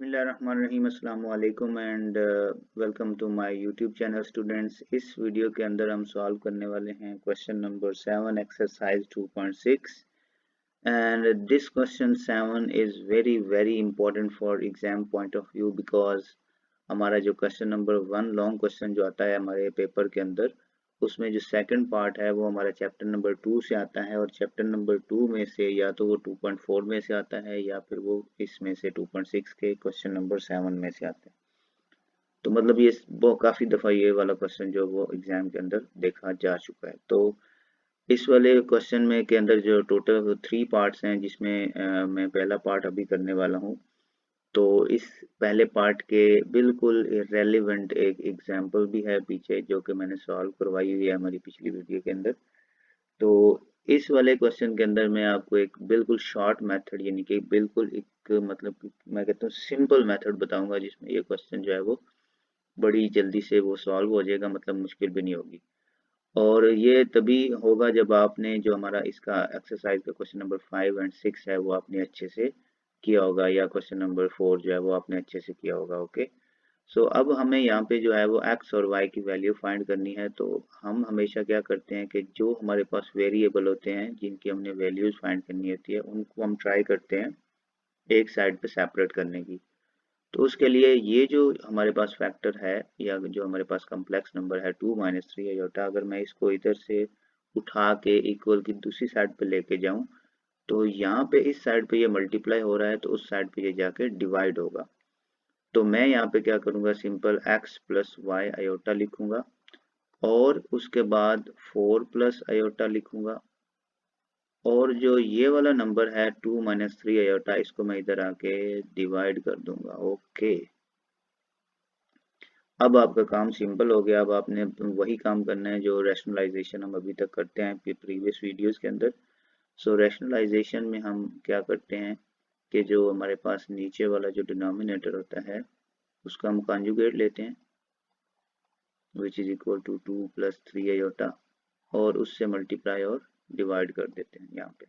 बिस्मिल्लाहिर्रहमानिर्रहीम अस्सलाम वालेकुम and welcome to my YouTube channel students. इस वीडियो के अंदर हम सॉल्व करने वाले हैं question number 7 exercise 2.6 and this question 7 is very important for exam point of view because हमारा जो क्वेश्चन नंबर 1 लॉन्ग क्वेश्चन जो आता है हमारे पेपर के अंदर, उसमें जो सेकंड पार्ट है वो हमारा चैप्टर नंबर 2 से आता है और चैप्टर नंबर 2 में से या तो वो 2.4 में से आता है या फिर वो इसमें से 2.6 के क्वेश्चन नंबर 7 में से आता है। तो मतलब ये वो काफ़ी दफ़ा ये वाला क्वेश्चन जो वो एग्ज़ाम के अंदर देखा जा चुका है। तो इस वाले क्वेश्चन में के अंदर जो टोटल 3 पार्ट्स हैं जिसमें मैं पहला पार्ट अभी करने वाला हूँ। तो इस पहले पार्ट के बिल्कुल रेलेवेंट एक एग्जाम्पल भी है पीछे जो कि मैंने सॉल्व करवाई हुई है हमारी पिछली वीडियो के अंदर। तो इस वाले क्वेश्चन के अंदर मैं आपको एक बिल्कुल शॉर्ट मेथड यानी कि बिल्कुल एक मतलब मैं कहता हूँ सिंपल मेथड बताऊंगा जिसमें ये क्वेश्चन जो है वो बड़ी जल्दी से वो सॉल्व हो जाएगा, मतलब मुश्किल भी नहीं होगी। और ये तभी होगा जब आपने जो हमारा इसका एक्सरसाइज का क्वेश्चन नंबर 5 एंड 6 है वो आपने अच्छे से किया होगा या क्वेश्चन नंबर 4 जो है वो आपने अच्छे से किया होगा। ओके, सो अब हमें यहाँ पे जो है वो x और y की वैल्यू फाइंड करनी है। तो हम हमेशा क्या करते हैं कि जो हमारे पास वेरिएबल होते हैं जिनकी हमने वैल्यूज फाइंड करनी होती है उनको हम ट्राई करते हैं एक साइड पे सेपरेट करने की। तो उसके लिए ये जो हमारे पास फैक्टर है या जो हमारे पास कम्प्लेक्स नंबर है 2 - 3 आयोटा, अगर मैं इसको इधर से उठा के इक्वल की दूसरी साइड पे लेके जाऊं तो यहाँ पे इस साइड पे ये मल्टीप्लाई हो रहा है तो उस साइड पे ये जाके डिवाइड होगा। तो मैं यहाँ पे क्या करूँगा, simple x plus y iota लिखूंगा और उसके बाद 4 प्लस आयोटा लिखूंगा और जो ये वाला नंबर है 2 - 3 आयोटा इसको मैं इधर आके डिवाइड कर दूंगा। ओके, अब आपका काम सिंपल हो गया। अब आपने वही काम करना है जो रैशनलाइजेशन हम अभी तक करते हैं प्रीवियस वीडियोस के अंदर। सो रैशनलाइजेशन में हम क्या करते हैं कि जो हमारे पास नीचे वाला जो डिनोमिनेटर होता है उसका हम कॉन्जुगेट लेते हैं which is equal to 2 plus 3 iota और उससे मल्टीप्लाई और डिवाइड कर देते हैं यहाँ पे।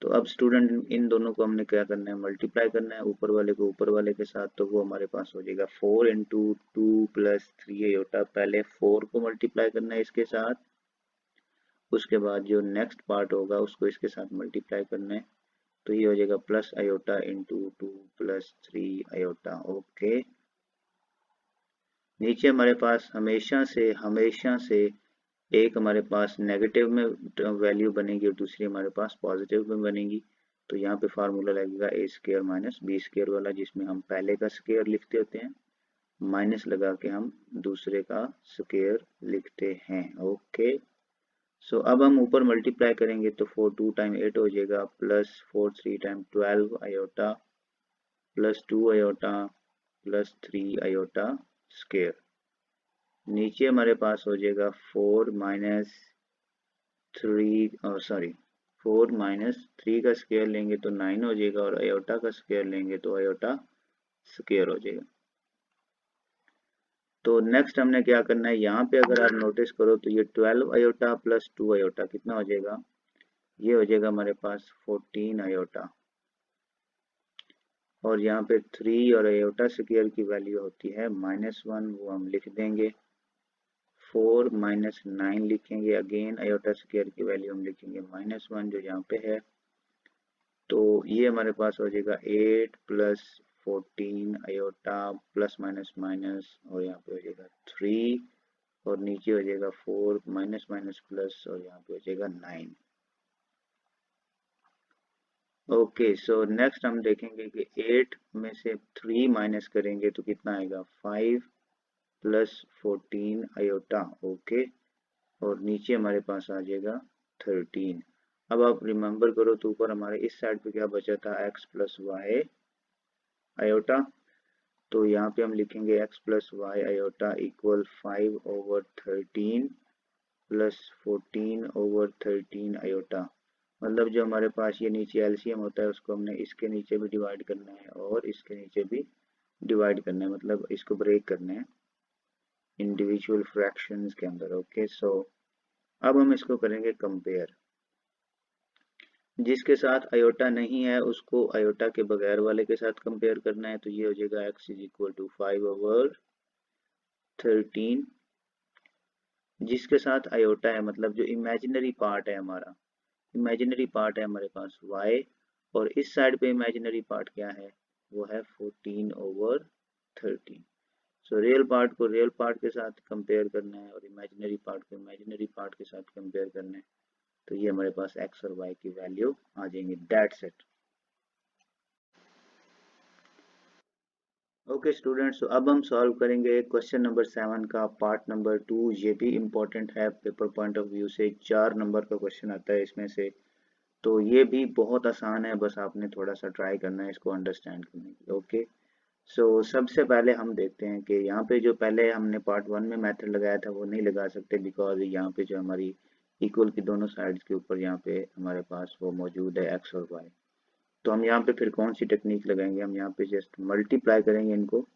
तो अब स्टूडेंट इन दोनों को हमने क्या करना है, मल्टीप्लाई करना है ऊपर वाले को ऊपर वाले के साथ। तो वो हमारे पास हो जाएगा 4 इंटू 2 प्लस 3 आयोटा। पहले 4 को मल्टीप्लाई करना है इसके साथ, उसके बाद जो नेक्स्ट पार्ट होगा उसको इसके साथ मल्टीप्लाई करना है। तो ये हो जाएगा plus iota into 2 plus 3 iota. Okay, नीचे हमारे पास हमेशा से एक हमारे पास नेगेटिव में वैल्यू बनेगी और दूसरी हमारे पास पॉजिटिव में बनेगी। तो यहाँ पे फार्मूला लगेगा ए स्केयर माइनस बी स्केयर वाला, जिसमें हम पहले का स्केयर लिखते होते हैं माइनस लगा के हम दूसरे का स्केयर लिखते हैं। ओके, सो अब हम ऊपर मल्टीप्लाई करेंगे तो 4 2 टाइम 8 हो जाएगा plus 4 3 time 12 iota plus 2 iota plus 3 iota square. नीचे हमारे पास हो जाएगा 4 माइनस 3 सॉरी 4 माइनस 3 का स्केयर लेंगे तो 9 हो जाएगा और आयोटा का स्केयर लेंगे तो आयोटा स्केयर हो जाएगा। तो नेक्स्ट हमने क्या करना है, यहाँ पे अगर आप नोटिस करो तो ये 12 आयोटा प्लस 2 आयोटा कितना हो जाएगा, ये हो जाएगा हमारे पास 14 आयोटा। और यहाँ पे 3 और आयोटा स्केयर की वैल्यू होती है -1, वो हम लिख देंगे। 4 माइनस 9 लिखेंगे, अगेन आयोटा स्केयर की वैल्यू हम लिखेंगे -1 जो यहाँ पे है। तो ये हमारे पास हो जाएगा 8 plus 14 iota plus minus minus और यहाँ पे हो जाएगा 3 और नीचे हो जाएगा 4 माइनस माइनस प्लस और यहाँ पे हो जाएगा 9। ओके, सो नेक्स्ट हम देखेंगे कि 8 में से 3 माइनस करेंगे तो कितना आएगा 5 प्लस 14 आयोटा। ओके, और नीचे हमारे पास आ जाएगा 13। अब आप रिमेम्बर करो तो ऊपर हमारे इस साइड पे क्या बचा था, x प्लस वाई आयोटा। तो यहाँ पे हम लिखेंगे x plus y iota equal 5 over 13 plus 14 over 13 iota. मतलब जो हमारे पास ये नीचे एलसीएम होता है उसको हमने इसके नीचे भी डिवाइड करना है और इसके नीचे भी डिवाइड करना है, मतलब इसको ब्रेक करना है इंडिविजुअल फ्रैक्शंस के अंदर। ओके, सो अब हम इसको करेंगे कंपेयर। जिसके साथ आयोटा नहीं है उसको आयोटा के बगैर वाले के साथ कंपेयर करना है, तो ये हो जाएगा x इज इक्वल टू 5/13। जिसके साथ आयोटा है मतलब जो इमेजिनरी पार्ट है हमारा, इमेजिनरी पार्ट है हमारे पास y, और इस साइड पे इमेजिनरी पार्ट क्या है, वो है 14/13। सो रियल पार्ट को रियल पार्ट के साथ कंपेयर करना है और इमेजिनरी पार्ट को इमेजिनरी पार्ट के साथ कंपेयर करना है, तो ये हमारे पास x और y की वैल्यू आ जाएंगी। That's it. ओके स्टूडेंट्स, तो अब हम सॉल्व करेंगे क्वेश्चन नंबर 7 का पार्ट नंबर 2। ये भी इम्पोर्टेंट है पेपर पॉइंट ऑफ व्यू से, 4 नंबर का क्वेश्चन आता है इसमें से। तो ये भी बहुत आसान है, बस आपने थोड़ा सा ट्राई करना है इसको अंडरस्टैंड करने की। ओके, सो सबसे पहले हम देखते हैं कि यहाँ पे जो पहले हमने पार्ट 1 में मेथड लगाया था वो नहीं लगा सकते, बिकॉज यहाँ पे जो हमारी इक्वल की दोनों साइड्स के ऊपर यहाँ पे हमारे पास वो मौजूद है x और y। तो हम यहाँ पे फिर कौन सी टेक्निक लगाएंगे, हम यहाँ पे जस्ट मल्टीप्लाई करेंगे इनको।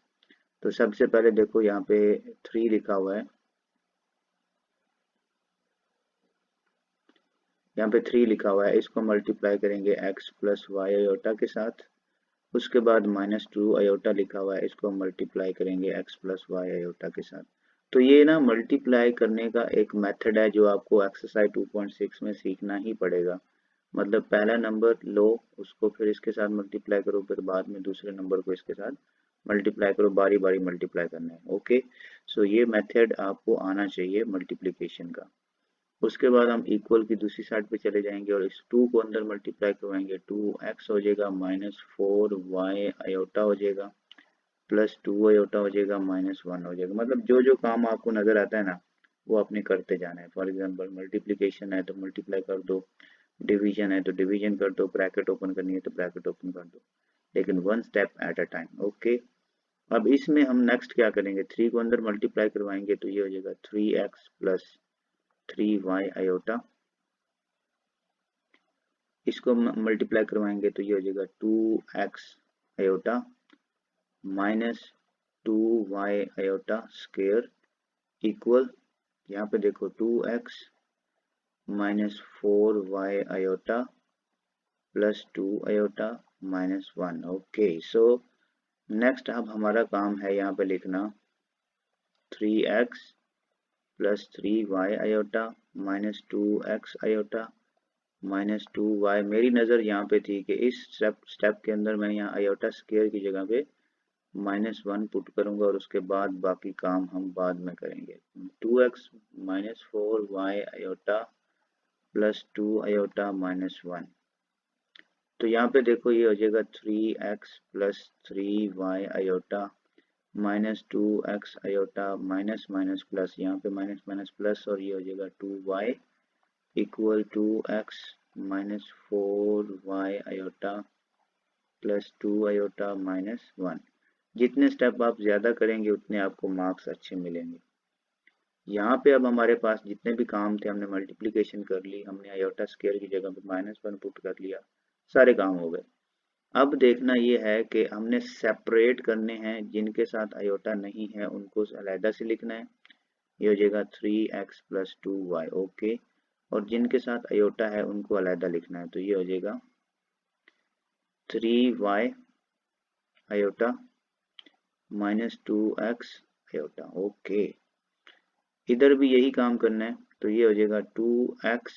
तो सबसे पहले देखो यहाँ पे 3 लिखा हुआ है, यहाँ पे 3 लिखा हुआ है, इसको मल्टीप्लाई करेंगे x प्लस वाई आयोटा के साथ। उसके बाद -2 आयोटा लिखा हुआ है, इसको मल्टीप्लाई करेंगे x प्लस वाई आयोटा के साथ। तो ये ना मल्टीप्लाई करने का एक मेथड है जो आपको एक्सरसाइज 2.6 में सीखना ही पड़ेगा। मतलब पहला नंबर लो, उसको फिर इसके साथ मल्टीप्लाई करो, फिर बाद में दूसरे नंबर को इसके साथ मल्टीप्लाई करो, बारी बारी मल्टीप्लाई करना है। ओके, सो ये मेथड आपको आना चाहिए मल्टीप्लिकेशन का। उसके बाद हम इक्वल की दूसरी साइड पे चले जाएंगे और इस 2 को अंदर मल्टीप्लाई करवाएंगे, 2x हो जाएगा, -4y आयोटा हो जाएगा, +2 आयोटा हो जाएगा, -1 हो जाएगा। मतलब जो जो काम आपको नजर आता है ना वो आपने करते जाना है। फॉर एग्जांपल मल्टीप्लिकेशन है तो मल्टीप्लाई कर दो, डिवीजन है तो डिवीजन कर दो, ब्रैकेट ओपन करनी है तो ब्रैकेट ओपन कर दो, लेकिन one step at a time. Okay, अब इसमें हम नेक्स्ट क्या करेंगे, 3 को अंदर मल्टीप्लाई करवाएंगे तो ये हो जाएगा 3x प्लस 3y आयोटा। इसको मल्टीप्लाई करवाएंगे तो ये हो जाएगा 2x iota -2y iota square equal, यहाँ पे देखो 2x -4y iota +2 iota -1। Okay, so next अब हमारा काम है यहाँ पे लिखना 3x plus 3y iota -2x iota -2y। मेरी नज़र यहाँ पे थी कि इस स्टेप के अंदर मैं यहाँ आयोटा स्क्वायर की जगह पे -1 पुट करूंगा और उसके बाद बाकी काम हम बाद में करेंगे। 2x -4y iota +2 iota -1। तो यहाँ पे देखो ये हो जाएगा 3x plus 3y iota -2x iota minus minus plus, यहाँ पे माइनस माइनस प्लस, और ये हो जाएगा 2y equal to x -4y iota +2 iota -1। जितने स्टेप आप ज्यादा करेंगे उतने आपको मार्क्स अच्छे मिलेंगे। यहाँ पे अब हमारे पास जितने भी काम थे हमने मल्टीप्लिकेशन कर ली, हमने आयोटा स्क्वायर की जगह पे -1 पुट कर लिया, सारे काम हो गए। अब देखना ये है कि हमने सेपरेट करने हैं, जिनके साथ आयोटा नहीं है उनको अलहदा से लिखना है। ये हो जाएगा 3x प्लस 2y। ओके, और जिनके साथ आयोटा है उनको अलहदा लिखना है, तो ये हो जाएगा 3y iota -2x iota. Okay, इधर भी यही काम करना है, तो ये हो जाएगा 2x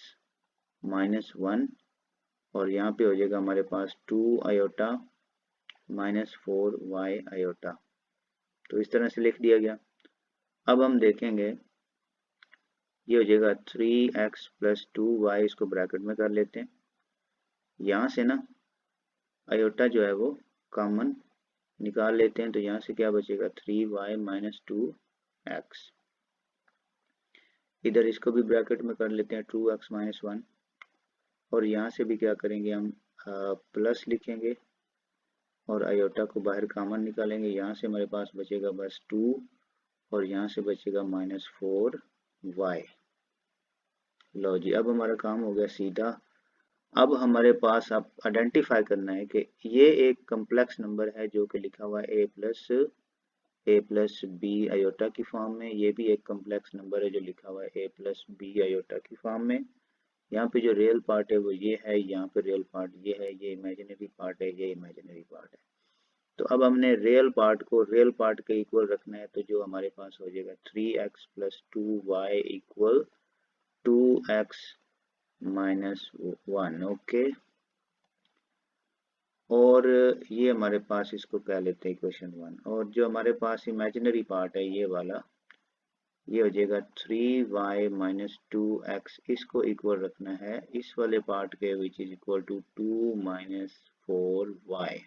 -1 और यहाँ पे हो जाएगा हमारे पास 2 आयोटा -4y आयोटा। तो इस तरह से लिख दिया गया। अब हम देखेंगे ये हो जाएगा 3x प्लस 2y, इसको ब्रैकेट में कर लेते हैं। यहाँ से ना आयोटा जो है वो कॉमन निकाल लेते हैं, तो यहाँ से क्या बचेगा 3y -2x। इधर इसको भी ब्रैकेट में कर लेते हैं 2x -1, और यहाँ से भी क्या करेंगे हम प्लस लिखेंगे और आयोटा को बाहर कॉमन निकालेंगे। यहाँ से हमारे पास बचेगा बस 2 और यहाँ से बचेगा -4y। लो जी, अब हमारा काम हो गया सीधा। अब हमारे पास अब आइडेंटिफाई करना है कि ये एक कम्प्लेक्स नंबर है जो कि लिखा हुआ है a प्लस बी आयोटा की फॉर्म में। ये भी एक कम्प्लेक्स नंबर है जो लिखा हुआ है a प्लस बी आयोटा की फॉर्म में। यहाँ पे जो रियल पार्ट है वो ये है, यहाँ पे रियल पार्ट ये है, ये इमेजिनरी पार्ट है, ये इमेजिनरी पार्ट है। तो अब हमने रियल पार्ट को रियल पार्ट के इक्वल रखना है, तो जो हमारे पास हो जाएगा 3x plus 2y equal 2x minus 1। Okay, और ये हमारे पास, इसको कह लेते हैं इक्वेशन 1। और जो हमारे पास इमेजिनरी पार्ट है ये वाला, ये हो जाएगा 3y माइनस 2x, इसको इक्वल रखना है इस वाले पार्ट के, which is equal to 2 minus 4y।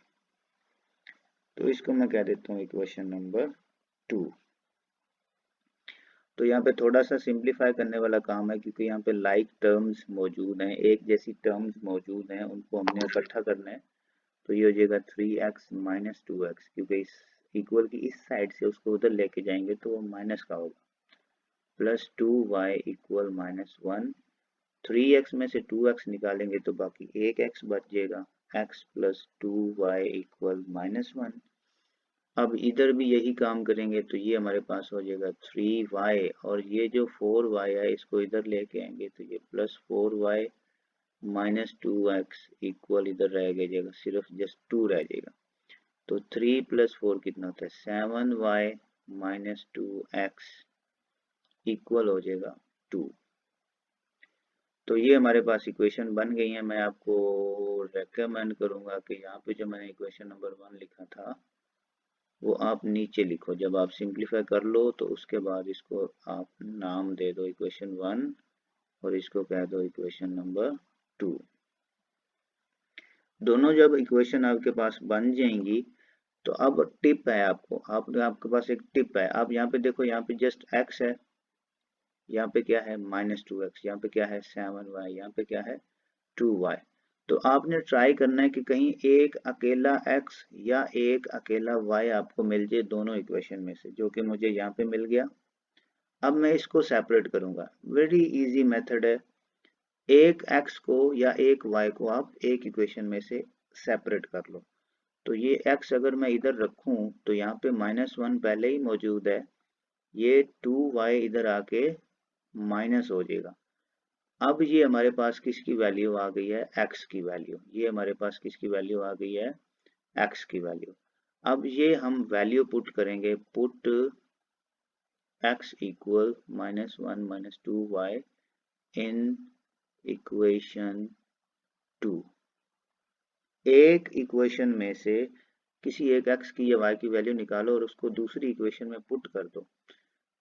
तो इसको मैं कह देता हूँ इक्वेशन नंबर 2। तो यहाँ पे थोड़ा सा सिंप्लीफाई करने वाला काम है, क्योंकि यहाँ पे लाइक टर्म्स मौजूद हैं, एक जैसी टर्म्स मौजूद हैं, उनको हमने इकट्ठा करना है। तो ये हो जाएगा 3x माइनस 2x, क्योंकि इस इक्वल की इस साइड से उसको उधर लेके जाएंगे तो वो माइनस का होगा, plus 2y equal minus 1। 3x में से 2x निकालेंगे तो बाकी एक x बच जाएगा, x plus 2y equal minus 1। अब इधर भी यही काम करेंगे, तो ये हमारे पास हो जाएगा 3y, और ये जो 4y है इसको इधर लेके आएंगे तो ये plus 4y minus 2x equal इधर रह जाएगा, सिर्फ जस्ट 2 रह जाएगा। तो 3 प्लस 4 कितना होता है, 7y माइनस 2x इक्वल हो जाएगा 2। तो ये हमारे पास इक्वेशन बन गई है। मैं आपको रेकमेंड करूंगा कि यहाँ पे जो मैंने इक्वेशन नंबर 1 लिखा था वो आप नीचे लिखो। जब आप सिंप्लीफाई कर लो तो उसके बाद इसको आप नाम दे दो इक्वेशन 1 और इसको कह दो इक्वेशन नंबर 2। दोनों जब इक्वेशन आपके पास बन जाएंगी तो अब टिप है आपके पास एक टिप है। आप यहाँ पे देखो, यहाँ पे जस्ट x है, यहाँ पे क्या है माइनस 2x, यहाँ पे क्या है 7y, यहाँ पे क्या है 2y। तो आपने ट्राई करना है कि कहीं एक अकेला x या एक अकेला y आपको मिल जाए दोनों इक्वेशन में से, जो कि मुझे यहाँ पे मिल गया। अब मैं इसको सेपरेट करूंगा, वेरी इजी मेथड है। एक x को या एक y को आप एक इक्वेशन में से सेपरेट कर लो। तो ये x अगर मैं इधर रखूं तो यहाँ पे -1 पहले ही मौजूद है, ये 2y इधर आके माइनस हो जाएगा। अब ये हमारे पास किसकी वैल्यू आ गई है, x की वैल्यू। ये हमारे पास किसकी वैल्यू आ गई है, x की वैल्यू। अब ये हम वैल्यू पुट करेंगे, put x equal -1 minus 2y in equation 2। एक इक्वेशन में से किसी एक x की या y की वैल्यू निकालो और उसको दूसरी इक्वेशन में पुट कर दो।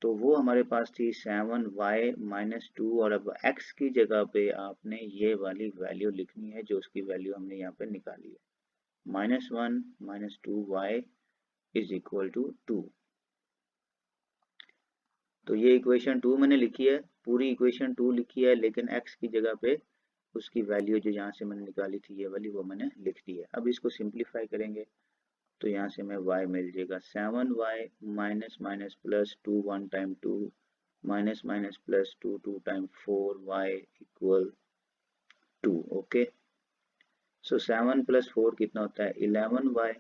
तो वो हमारे पास थी 7y माइनस 2, और अब x की जगह पे आपने ये वाली वैल्यू लिखनी है जो उसकी वैल्यू हमने यहाँ पे निकाली है, -1 minus 2y is equal to 2। तो ये इक्वेशन 2 मैंने लिखी है, पूरी इक्वेशन 2 लिखी है, लेकिन x की जगह पे उसकी वैल्यू जो यहाँ से मैंने निकाली थी ये वाली, वो मैंने लिख दी है। अब इसको सिंप्लीफाई करेंगे तो यहाँ से हमें y मिल जाएगा 7y minus minus plus 2 1 time 2 minus minus plus 2 2 time 4y equal 2। Okay, so 7 plus 4 कितना होता है 11y,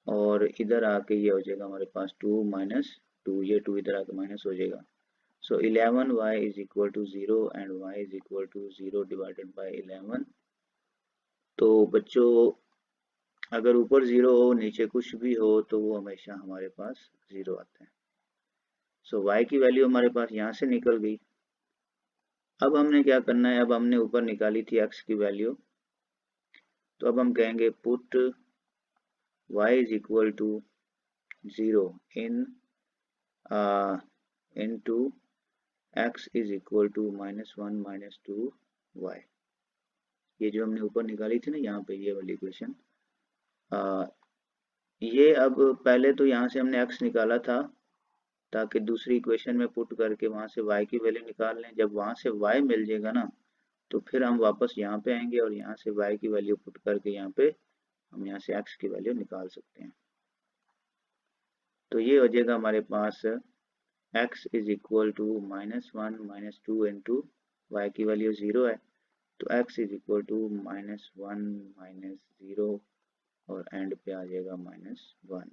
और इधर आके ये हो जाएगा हमारे पास 2 माइनस 2, ये 2 इधर आके माइनस हो जाएगा। So 11y is equal to 0 and y is equal to 0 divided by 11। तो बच्चों अगर ऊपर 0 हो नीचे कुछ भी हो तो वो हमेशा हमारे पास 0 आता है। सो y की वैल्यू हमारे पास यहाँ से निकल गई। अब हमने क्या करना है, अब हमने ऊपर निकाली थी x की वैल्यू, तो अब हम कहेंगे put y is equal to 0 in into x is equal to -1 minus 2y। ये जो हमने ऊपर निकाली थी ना यहाँ पे ये वाली इक्वेशन, ये अब पहले तो यहाँ से हमने x निकाला था ताकि दूसरी इक्वेशन में पुट करके वहां से y की वैल्यू निकाल लें। जब वहां से y मिल जाएगा ना तो फिर हम वापस यहाँ पे आएंगे और यहाँ से y की वैल्यू पुट करके यहाँ पे हम यहाँ से x की वैल्यू निकाल सकते हैं। तो ये हो जाएगा हमारे पास x is equal to -1 minus 2 into y की वैल्यू 0 है, तो x is equal to -1 minus 0 और एंड पे आ जाएगा -1।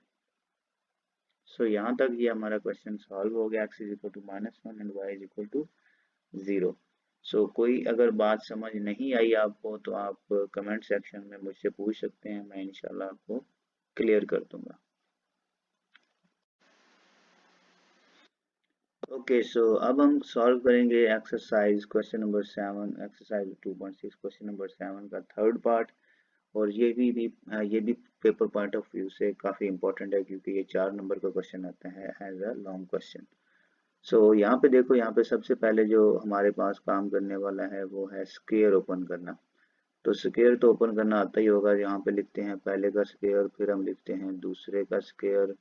सो यहाँ तक ये हमारा क्वेश्चन सॉल्व हो गया। x is equal to -1 and y is equal to 0। कोई अगर बात समझ नहीं आई आपको तो आप कमेंट सेक्शन में मुझसे पूछ सकते हैं, मैं इंशाल्लाह आपको क्लियर कर दूंगा। ओके, सो अब हम सॉल्व करेंगे exercise question number 7, exercise 2.6 question number 7 का थर्ड पार्ट। और ये भी पेपर पॉइंट ऑफ व्यू से काफ़ी इंपॉर्टेंट है, क्योंकि ये 4 नंबर का क्वेश्चन आता है एज अ लॉन्ग क्वेश्चन। यहाँ पे देखो, यहाँ पे सबसे पहले जो हमारे पास काम करने वाला है वो है स्क्वायर ओपन करना। तो स्क्वायर तो ओपन करना आता ही होगा। यहाँ पे लिखते हैं पहले का स्क्वायर, फिर हम लिखते हैं दूसरे का स्क्वायर,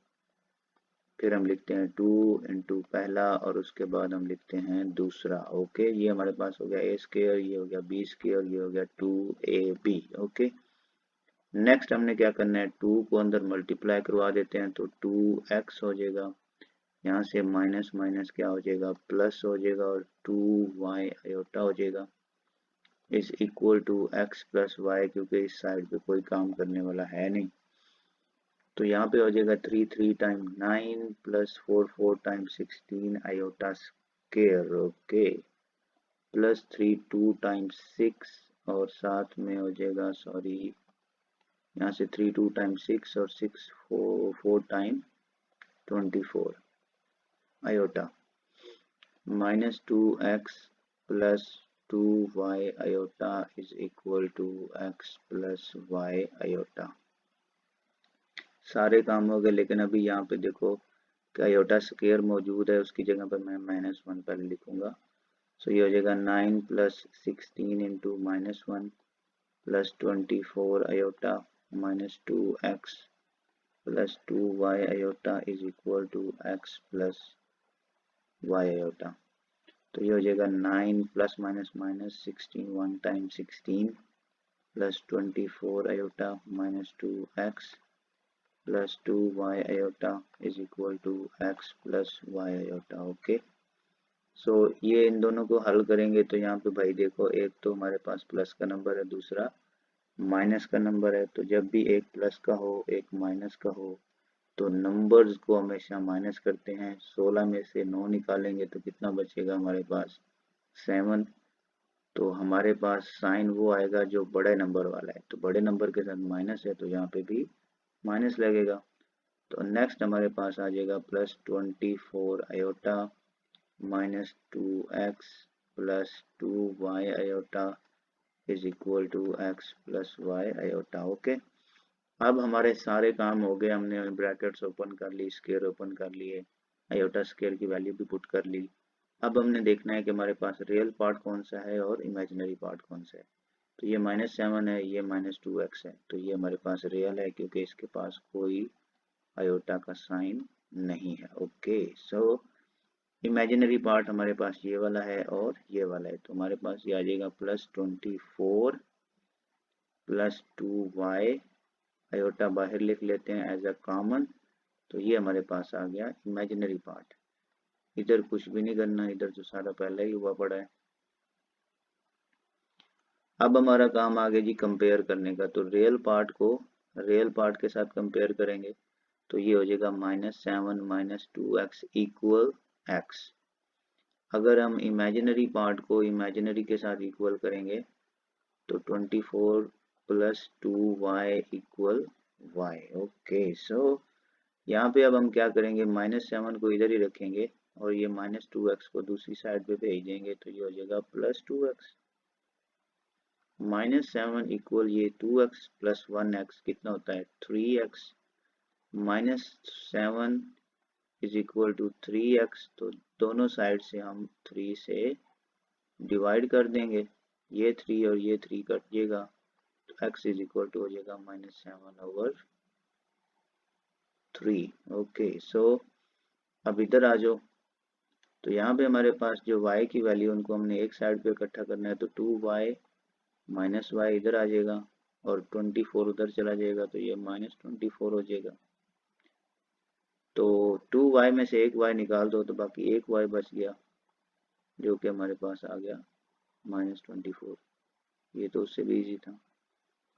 फिर हम लिखते हैं 2 इंटू पहला, और उसके बाद हम लिखते हैं दूसरा। ओके, ये हमारे पास हो गया ए स्क्वायर, ये हो गया बी स्क्वायर, ये हो गया 2ab। ओके, नेक्स्ट हमने क्या करना है, 2 को अंदर मल्टीप्लाई करवा देते हैं तो 2x हो जाएगा। यहाँ से माइनस माइनस क्या हो जाएगा, प्लस हो जाएगा, और 2y आयोटा हो जाएगा is equal to x plus y, क्योंकि इस साइड पे कोई काम करने वाला है नहीं। तो यहाँ पे हो जाएगा 3 3 time 9 plus 4 4 time 16 iota square. Okay, plus 3 2 time 6, और साथ में हो जाएगा, सॉरी, यहाँ से 3 2 टाइम 6 और 6 4 time 24 iota, minus 2x plus 2y iota is equal to x plus y iota. सारे काम हो गए, लेकिन अभी यहाँ पे देखो कि आयोटा स्क्वायर मौजूद है, उसकी जगह पर मैं -1 पहले लिखूंगा। ये हो जाएगा 9 plus 16 into -1 plus 24 iota minus 2x plus 2y iota is equal to x plus y iota. तो ये हो जाएगा 9 plus minus minus 16 1 time 16 plus 24 iota minus 2x plus 2y iota is equal to x plus y iota. Okay, ये इन दोनों को हल करेंगे तो यहाँ पे भाई देखो, एक तो हमारे पास प्लस का नंबर है, दूसरा माइनस का नंबर है। तो जब भी एक प्लस का हो एक माइनस का हो तो नंबर्स को हमेशा माइनस करते हैं। 16 में से 9 निकालेंगे तो कितना बचेगा हमारे पास, 7। तो हमारे पास साइन वो आएगा जो बड़े नंबर वाला है, तो बड़े नंबर के साथ माइनस है तो यहाँ पे भी माइनस लगेगा। तो नेक्स्ट हमारे पास आ जाएगा plus 24 iota minus 2x plus 2y iota is equal to x plus y iota. Okay, अब हमारे सारे काम हो गए, हमने ब्रैकेट्स ओपन कर ली, स्क्वायर ओपन कर लिए, आयोटा स्क्वायर की वैल्यू भी पुट कर ली। अब हमने देखना है कि हमारे पास रियल पार्ट कौन सा है और इमेजिनरी पार्ट कौन सा है। तो ये -7 है, ये -2x है, तो ये हमारे पास रियल है क्योंकि इसके पास कोई आयोटा का साइन नहीं है। ओके, इमेजिनरी पार्ट हमारे पास ये वाला है और ये वाला है, तो हमारे पास ये आ जाएगा प्लस 24 प्लस 2y, आयोटा बाहर लिख लेते हैं एज अ कॉमन। तो ये हमारे पास आ गया इमेजिनरी पार्ट। इधर कुछ भी नहीं करना, इधर जो सारा पहले ही हुआ पड़ा है। अब हमारा काम आ गया जी कंपेयर करने का। तो रियल पार्ट को रियल पार्ट के साथ कंपेयर करेंगे तो ये हो जाएगा -7 माइनस 2x इक्वल x। अगर हम इमेजिनरी पार्ट को इमेजिनरी के साथ इक्वल करेंगे तो 24 plus 2y equal y। Okay, यहाँ पे अब हम क्या करेंगे, -7 को इधर ही रखेंगे और ये -2x को दूसरी साइड पे भेज देंगे, तो ये हो जाएगा प्लस 2x। -7 इक्वल ये 2x प्लस 1x कितना होता है 3x, -7 is equal to 3x। तो दोनों साइड से हम 3 से डिवाइड कर देंगे, ये 3 और ये 3 कट जाएगा, तो x इज इक्वल टू हो जाएगा -7/3। ओके, अब इधर आ जाओ। तो यहाँ पे हमारे पास जो y की वैल्यू उनको हमने एक साइड पे इकट्ठा करना है, तो 2y माइनस y इधर आ जाएगा और 24 उधर चला जाएगा, तो ये -24 हो जाएगा। तो 2y में से एक y निकाल दो तो बाकी एक y बच गया, जो कि हमारे पास आ गया -24। ये तो उससे भी इजी था।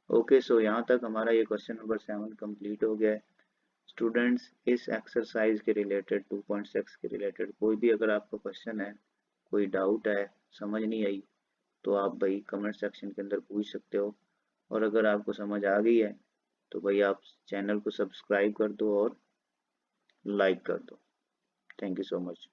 ओके, यहाँ तक हमारा ये क्वेश्चन नंबर 7 कंप्लीट हो गया है। स्टूडेंट्स, इस एक्सरसाइज के रिलेटेड 2.6 के रिलेटेड कोई भी अगर आपका क्वेश्चन है, कोई डाउट है, समझ नहीं आई, तो आप भाई कमेंट सेक्शन के अंदर पूछ सकते हो। और अगर आपको समझ आ गई है तो भाई आप चैनल को सब्सक्राइब कर दो और लाइक कर दो। Thank you so much.